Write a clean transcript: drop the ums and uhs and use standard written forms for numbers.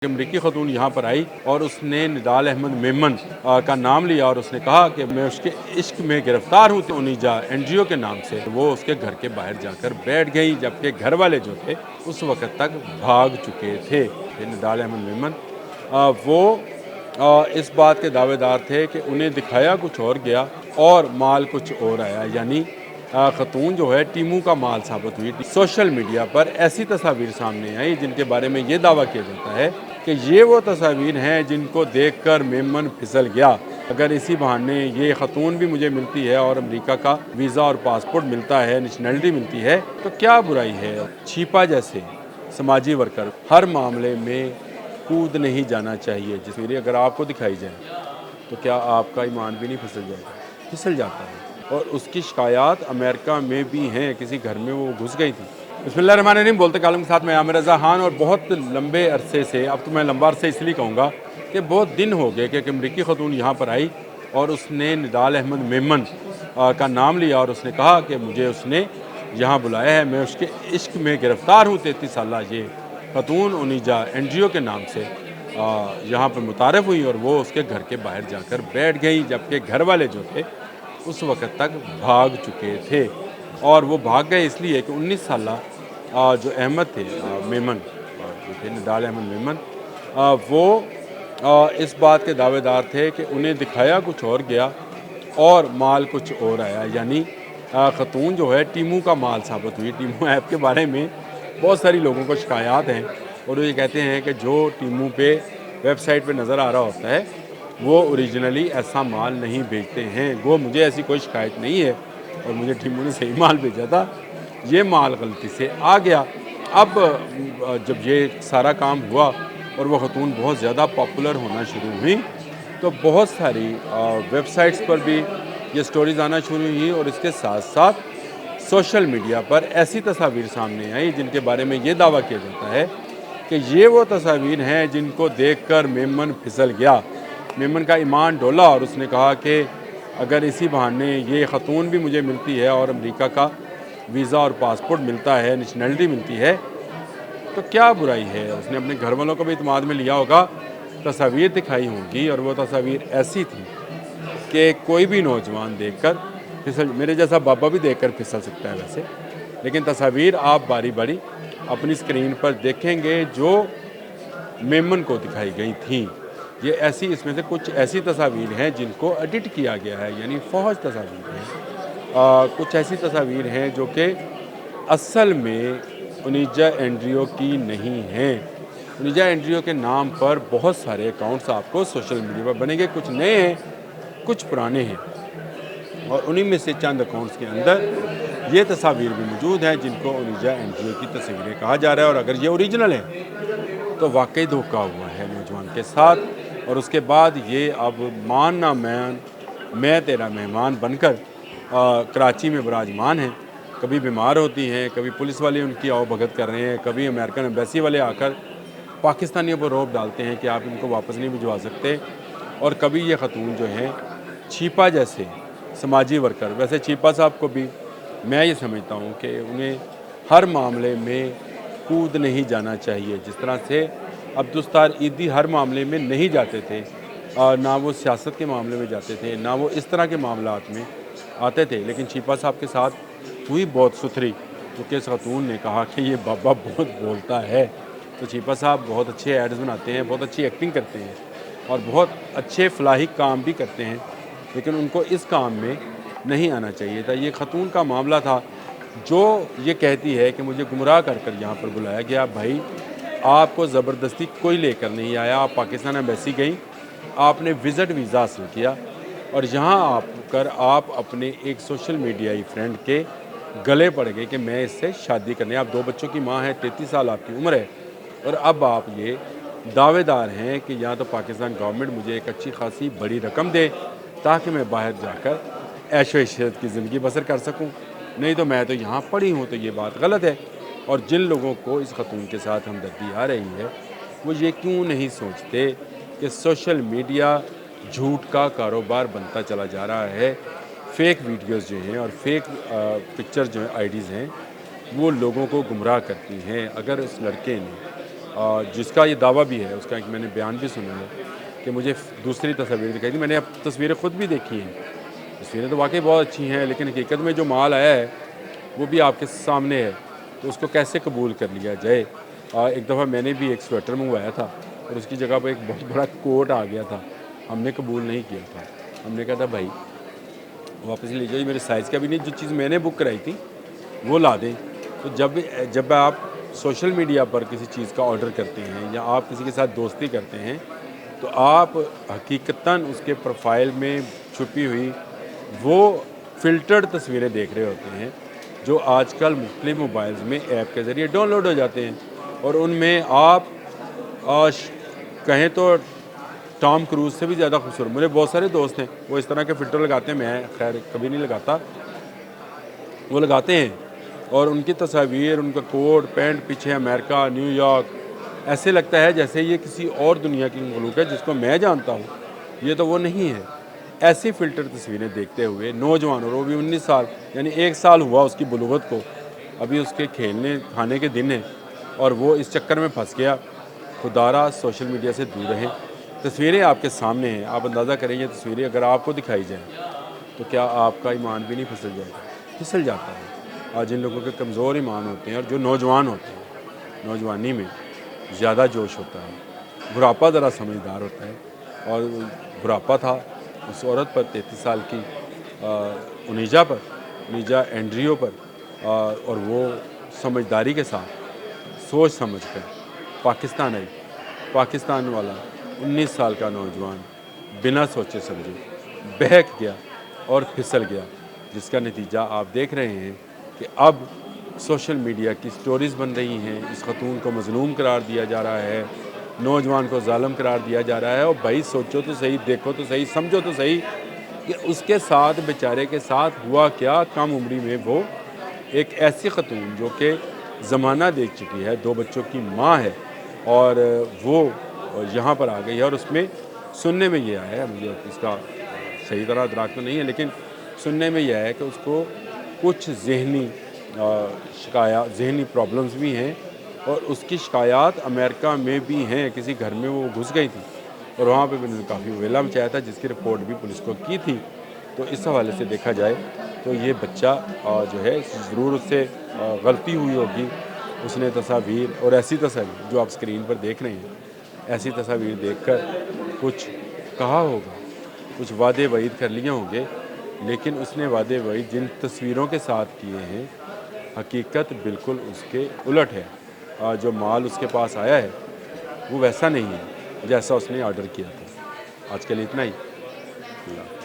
अमरीकी खतून यहाँ पर आई और उसने निदाल अहमद मेमन का नाम लिया और उसने कहा कि मैं उसके इश्क में गिरफ्तार हूँ। उनीजा एनजीओ के नाम से वो उसके घर के बाहर जाकर बैठ गई, जबकि घर वाले जो थे उस वक़्त तक भाग चुके थे। निदाल अहमद मेमन वो इस बात के दावेदार थे कि उन्हें दिखाया कुछ और गया और माल कुछ और आया, यानी खतून जो है टीमू का माल साबित हुई। सोशल मीडिया पर ऐसी तस्वीर सामने आई जिनके बारे में ये दावा किया जाता है कि ये वो तस्वीर हैं जिनको देखकर मेमन फिसल गया। अगर इसी बहाने ये खतून भी मुझे मिलती है और अमेरिका का वीज़ा और पासपोर्ट मिलता है, नेशनलिटी मिलती है, तो क्या बुराई है। छिपा जैसे समाजी वर्कर हर मामले में कूद नहीं जाना चाहिए। जिस अगर आपको दिखाई जाए तो क्या आपका ईमान भी नहीं फिसल जाएगा? फिसल जाता है। और उसकी शिकायत अमेरिका में भी हैं, किसी घर में वो घुस गई थी। बिस्मिल्लाहिर्रहमानिर्रहीम। बोलते कालम के साथ मैं आमिर रज़ा खान। और बहुत लंबे अरसे से, अब तो मैं लंबा अरसे इसलिए कहूँगा कि बहुत दिन हो गए कि अमरीकी खतून यहाँ पर आई और उसने निदाल अहमद मेमन का नाम लिया और उसने कहा कि मुझे उसने यहाँ बुलाया है, मैं उसके इश्क में गिरफ्तार हूँ। 33 साल ये खतून उनीजा एनजीओ के नाम से यहाँ पर मुतारफ़ हुई और वो उसके घर के बाहर जाकर बैठ गई, जबकि घर वाले जो थे उस वक़्त तक भाग चुके थे। और वो भाग गए इसलिए कि 19 साल जो अहमद थे मेमन जो थे निदाल अहमद मेमन वो इस बात के दावेदार थे कि उन्हें दिखाया कुछ और गया और माल कुछ और आया, यानी खतून जो है टीमू का माल साबित हुई। टीमू ऐप के बारे में बहुत सारी लोगों को शिकायत हैं और वो ये कहते हैं कि जो टीमू पे वेबसाइट पे नज़र आ रहा होता है वो ओरिजिनली ऐसा माल नहीं भेजते हैं। वो मुझे ऐसी कोई शिकायत नहीं है और मुझे टीमू ने सही माल भेजा था, ये माल गलती से आ गया। अब जब ये सारा काम हुआ और वो खतून बहुत ज़्यादा पॉपुलर होना शुरू हुई तो बहुत सारी वेबसाइट्स पर भी ये स्टोरीज़ आना शुरू हुई और इसके साथ साथ सोशल मीडिया पर ऐसी तस्वीर सामने आई जिनके बारे में ये दावा किया जाता है कि ये वो तस्वीर हैं जिनको देखकर मेमन फिसल गया। मेमन का ईमान डोला और उसने कहा कि अगर इसी बहाने ये खतून भी मुझे मिलती है और अमेरिका का वीज़ा और पासपोर्ट मिलता है, नेशनलिटी मिलती है, तो क्या बुराई है। उसने अपने घर वालों को भी इत्मीनान में लिया होगा, तस्वीर दिखाई होंगी और वो तस्वीर ऐसी थी कि कोई भी नौजवान देखकर फिसल, मेरे जैसा बाबा भी देखकर फिसल सकता है वैसे, लेकिन तस्वीर आप बारी बारी अपनी स्क्रीन पर देखेंगे जो मेमन को दिखाई गई थी। ये ऐसी, इसमें से कुछ ऐसी तस्वीर हैं जिनको एडिट किया गया है, यानी फौज तस्वीर हैं। कुछ ऐसी तस्वीर हैं जो कि असल में उनीजा एनजीओ की नहीं हैं। उनीजा एनजीओ के नाम पर बहुत सारे अकाउंट्स आपको सोशल मीडिया पर बनेंगे, कुछ नए हैं कुछ पुराने हैं और उन्हीं में से चंद अकाउंट्स के अंदर ये तस्वीर भी मौजूद हैं जिनको उनीजा एनजीओ की तस्वीरें कहा जा रहा है। और अगर ये ओरिजिनल है तो वाकई धोखा हुआ है नौजवान के साथ। और उसके बाद ये अब मान ना मैं तेरा मेहमान बनकर कराची में विराजमान हैं। कभी बीमार होती हैं, कभी पुलिस वाले उनकी आओ भगत कर रहे हैं, कभी अमेरिकन एम्बेसी वाले आकर पाकिस्तानियों पर रोक डालते हैं कि आप इनको वापस नहीं भिजवा सकते। और कभी ये खतून जो हैं छिपा जैसे समाजी वर्कर, वैसे छिपा साहब को भी मैं ये समझता हूँ कि उन्हें हर मामले में कूद नहीं जाना चाहिए। जिस तरह से अब्दुस्तार ईदी हर मामले में नहीं जाते थे, ना वो सियासत के मामले में जाते थे, ना वो इस तरह के मामलात में आते थे, लेकिन छिपा साहब के साथ हुई बहुत सुथरी, क्योंकि इस खतून ने कहा कि ये बाबा बहुत बोलता है। तो छिपा साहब बहुत अच्छे एड्स बनाते हैं, बहुत अच्छी एक्टिंग करते हैं और बहुत अच्छे फलाही काम भी करते हैं, लेकिन उनको इस काम में नहीं आना चाहिए था। ये खतून का मामला था जो ये कहती है कि मुझे गुमराह कर कर यहाँ पर बुलाया गया। भाई, आपको ज़बरदस्ती कोई लेकर नहीं आया, आप पाकिस्तान एम्बेसी गई, आपने विज़िट वीज़ा हासिल किया और यहाँ आकर आप अपने एक सोशल मीडियाई फ्रेंड के गले पड़ गए कि मैं इससे शादी करनी है। आप 2 बच्चों की माँ है, 33 साल आपकी उम्र है और अब आप ये दावेदार हैं कि या तो पाकिस्तान गवर्नमेंट मुझे एक अच्छी खासी बड़ी रकम दे ताकि मैं बाहर जाकर ऐशो इशरत की ज़िंदगी बसर कर सकूं, नहीं तो मैं तो यहाँ पड़ी हूँ। तो ये बात गलत है। और जिन लोगों को इस खतून के साथ हमदर्दी आ रही है वो ये क्यों नहीं सोचते कि सोशल मीडिया झूठ का कारोबार बनता चला जा रहा है। फेक वीडियोस जो हैं और फेक पिक्चर जो हैं, आईडीज़ हैं, वो लोगों को गुमराह करती हैं। अगर उस लड़के ने جس کا یہ دعویٰ بھی ہے، اس کا ایک میں نے بیان بھی سنا ہے کہ مجھے دوسری تصاویر دکھائی تھی۔ میں نے اب تصویریں خود بھی دیکھی ہیں، تصویریں تو واقعی بہت اچھی ہیں، لیکن حقیقت میں جو مال آیا ہے وہ بھی آپ کے سامنے ہے، تو اس کو کیسے قبول کر لیا جائے۔ ایک دفعہ میں نے بھی ایک سویٹر منگوایا تھا اور اس کی جگہ پہ ایک بہت بڑا کوٹ آ گیا تھا، ہم نے قبول نہیں کیا تھا۔ ہم نے کہا تھا بھائی واپس لے جائیے، میرے سائز کا بھی نہیں، جو چیز میں نے بک کرائی تھی وہ لا دیں۔ تو جب آپ سوشل میڈیا پر کسی چیز کا آرڈر کرتے ہیں یا آپ کسی کے ساتھ دوستی کرتے ہیں تو آپ حقیقتاً اس کے پروفائل میں چھپی ہوئی وہ فلٹرڈ تصویریں دیکھ رہے ہوتے ہیں جو آج کل مختلف موبائلز میں ایپ کے ذریعے ڈاؤن لوڈ ہو جاتے ہیں، اور ان میں آپ کہیں تو ٹام کروز سے بھی زیادہ خوبصورت، مجھے بہت سارے دوست ہیں وہ اس طرح کے فلٹر لگاتے ہیں، میں خیر کبھی نہیں لگاتا، وہ لگاتے ہیں اور ان کی تصاویر، ان کا کوٹ پینٹ پیچھے امریکہ، نیو یارک، ایسے لگتا ہے جیسے یہ کسی اور دنیا کی مخلوق ہے جس کو میں جانتا ہوں، یہ تو وہ نہیں ہے۔ ایسی فلٹر تصویریں دیکھتے ہوئے نوجوان، اور وہ بھی 19 سال، یعنی 1 سال ہوا اس کی بلوغت کو، ابھی اس کے کھیلنے کھانے کے دن ہیں اور وہ اس چکر میں پھنس گیا۔ خدارہ سوشل میڈیا سے دور رہیں، تصویریں آپ کے سامنے ہیں، آپ اندازہ کریں یہ تصویریں اگر آپ کو دکھائی جائیں تو کیا آپ کا ایمان بھی نہیں پھسل جائے گا؟ پھسل جاتا ہے۔ آج جن لوگوں کے کمزور ایمان ہوتے ہیں اور جو نوجوان ہوتے ہیں، نوجوانی میں زیادہ جوش ہوتا ہے، بڑھاپا ذرا سمجھدار ہوتا ہے، اور بڑھاپا تھا اس عورت پر 33 سال کی انیجا اینڈریو پر، اور وہ سمجھداری کے ساتھ سوچ سمجھ کر پاکستان آئی۔ پاکستان والا 19 سال کا نوجوان بنا سوچے سمجھے بہک گیا اور پھسل گیا، جس کا نتیجہ آپ دیکھ رہے ہیں کہ اب سوشل میڈیا کی سٹوریز بن رہی ہیں، اس خاتون کو مظلوم قرار دیا جا رہا ہے، نوجوان کو ظالم قرار دیا جا رہا ہے۔ اور بھائی سوچو تو صحیح، دیکھو تو صحیح، سمجھو تو صحیح کہ اس کے ساتھ، بیچارے کے ساتھ ہوا کیا۔ کم عمری میں وہ ایک ایسی خاتون جو کہ زمانہ دیکھ چکی ہے، 2 بچوں کی ماں ہے، اور وہ یہاں پر آ گئی ہے، اور اس میں سننے میں یہ آیا ہے، مجھے اس کا صحیح طرح ادراک تو نہیں ہے، لیکن سننے میں یہ ہے کہ اس کو کچھ ذہنی پرابلمز بھی ہیں، اور اس کی شکایات امریکہ میں بھی ہیں۔ کسی گھر میں وہ گھس گئی تھی اور وہاں پہ انہوں نے کافی ویلا مچایا تھا، جس کی رپورٹ بھی پولیس کو کی تھی۔ تو اس حوالے سے دیکھا جائے تو یہ بچہ جو ہے ضرور اس سے غلطی ہوئی ہوگی، اس نے تصاویر، اور ایسی تصاویر جو آپ اسکرین پر دیکھ رہے ہیں، ایسی تصاویر دیکھ کر کچھ کہا ہوگا، کچھ وعدے وعید کر لیے ہوں گے، لیکن اس نے وعدے وعید جن تصویروں کے ساتھ کیے ہیں، حقیقت بالکل اس کے الٹ ہے۔ جو مال اس کے پاس آیا ہے وہ ویسا نہیں ہے جیسا اس نے آرڈر کیا تھا۔ آج کے لیے اتنا ہی۔ اللہ